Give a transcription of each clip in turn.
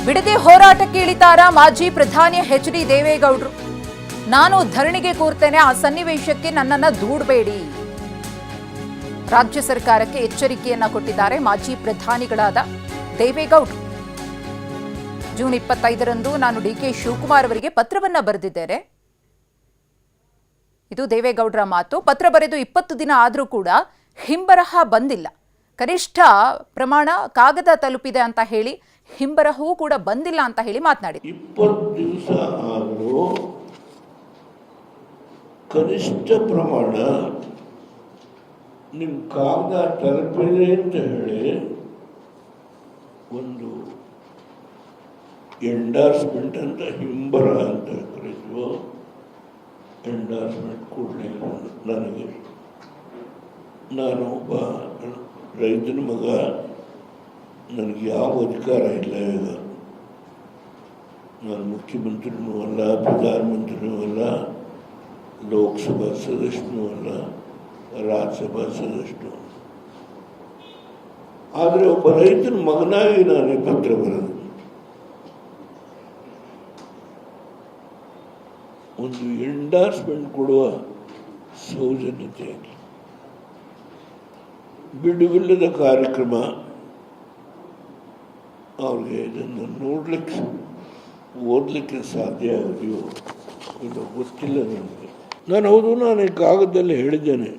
ಬಿಡದೆ ಹೋರಾಟಕ್ಕೆ ಇಳಿತಾರ ಮಾಜಿ ಪ್ರಧಾನಿ ಎಚ್.ಡಿ. ದೇವೇಗೌಡರು. ನಾನು ಧರಣಿಗೆ ಕೂರ್ತೇನೆ, ಆ ಸನ್ನಿವೇಶಕ್ಕೆ ನನ್ನನ್ನು ದೂಡಬೇಡಿ. ರಾಜ್ಯ ಸರ್ಕಾರಕ್ಕೆ ಎಚ್ಚರಿಕೆಯನ್ನ ಕೊಟ್ಟಿದ್ದಾರೆ ಮಾಜಿ ಪ್ರಧಾನಿಗಳಾದ ದೇವೇಗೌಡರು. ಜೂನ್ 25ರಂದು ನಾನು ಡಿ.ಕೆ. ಶಿವಕುಮಾರ್ ಅವರಿಗೆ ಪತ್ರವನ್ನ ಬರೆದಿದ್ದೇನೆ. ಇದು ದೇವೇಗೌಡರ ಮಾತು. ಪತ್ರ ಬರೆದು 20 ದಿನ ಆದರೂ ಕೂಡ ಹಿಂಬರಹ ಬಂದಿಲ್ಲ. ಕನಿಷ್ಠ ಪ್ರಮಾಣ ಕಾಗದ ತಲುಪಿದೆ ಅಂತ ಹೇಳಿ ಹಿಂಬರಹವೂ ಕೂಡ ಬಂದಿಲ್ಲ ಅಂತ ಹೇಳಿ ಮಾತನಾಡಿದ್ರು. 20 ದಿವಸ ಆದರೂ ಕನಿಷ್ಠ ಪ್ರಮಾಣ ನಿಮ್ಮ ಕಾಗದ ತಲುಪಿದೆ ಅಂತ ಹೇಳಿ ಒಂದು ಎಂಡಾರ್ಸ್ಮೆಂಟ್ ಅಂತ ಹಿಂಬರ ಅಂತ ಕರೀತೀವೋ, ಎಂಡಾರ್ಸ್ಮೆಂಟ್ ಕೂಡಲೇ ನನಗೆ. ನಾನು ಒಬ್ಬ ರೈತನ ಮಗ, ನನಗೆ ಯಾವ ಅಧಿಕಾರ ಇಲ್ಲ. ಈಗ ನಾನು ಮುಖ್ಯಮಂತ್ರಿನೂ ಅಲ್ಲ, ಪ್ರಧಾನಮಂತ್ರಿನೂ ಅಲ್ಲ, ಲೋಕಸಭಾ ಸದಸ್ಯನೂ ಅಲ್ಲ, ರಾಜ್ಯಸಭಾ ಸದಸ್ಯನೂ. ಆದರೆ ಒಬ್ಬ ರೈತನ ಮಗನಾಗಿ ನಾನೇ ಪತ್ರ ಬರೆದು ಒಂದು ಎಂಡಾರ್ಸ್ಮೆಂಟ್ ಕೊಡುವ ಸೌಜನ್ಯತೆಯಾಗಿ ಬಿಡುವಿಲ್ಲದ ಕಾರ್ಯಕ್ರಮ. ಅವ್ರಿಗೆ ಇದನ್ನು ನೋಡಲಿಕ್ಕೆ ಓದಲಿಕ್ಕೆ ಸಾಧ್ಯ ಆಗಿದೆಯೋ ಇದು ಗೊತ್ತಿಲ್ಲ ನನಗೆ. ನಾನು ಈ ಕಾಗದದಲ್ಲಿ ಹೇಳಿದ್ದೇನೆ,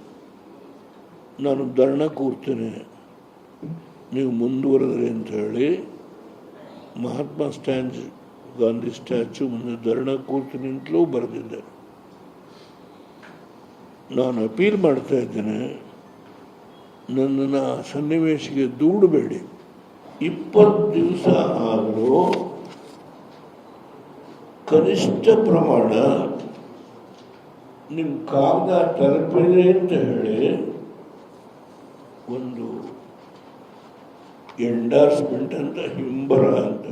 ನಾನು ಧರಣ ಕೂರ್ತೇನೆ, ನೀವು ಮುಂದುವರೆದ್ರಿ ಅಂತ ಹೇಳಿ ಮಹಾತ್ಮ ಗಾಂಧಿ ಸ್ಟ್ಯಾಚ್ಯೂ ಮುಂದೆ ಧರಣ ಕೂರ್ತೀನಿ ಅಂತಲೂ ಬರೆದಿದ್ದೆ. ನಾನು ಅಪೀಲ್ ಮಾಡ್ತಾ ಇದ್ದೇನೆ, ನನ್ನನ್ನು ಸನ್ನಿವೇಶಕ್ಕೆ ದೂಡಬೇಡಿ. 20 ದಿವಸ ಆದರೂ ಕನಿಷ್ಠ ಪ್ರಮಾಣ ನಿಮ್ಮ ಕಾಗದ ತಲುಪಿದೆ ಅಂತ ಹೇಳಿ ಒಂದು ಎಂಡಾರ್ಸ್ಮೆಂಟ್ ಅಂತ ಹಿಂಬರ ಅಂತ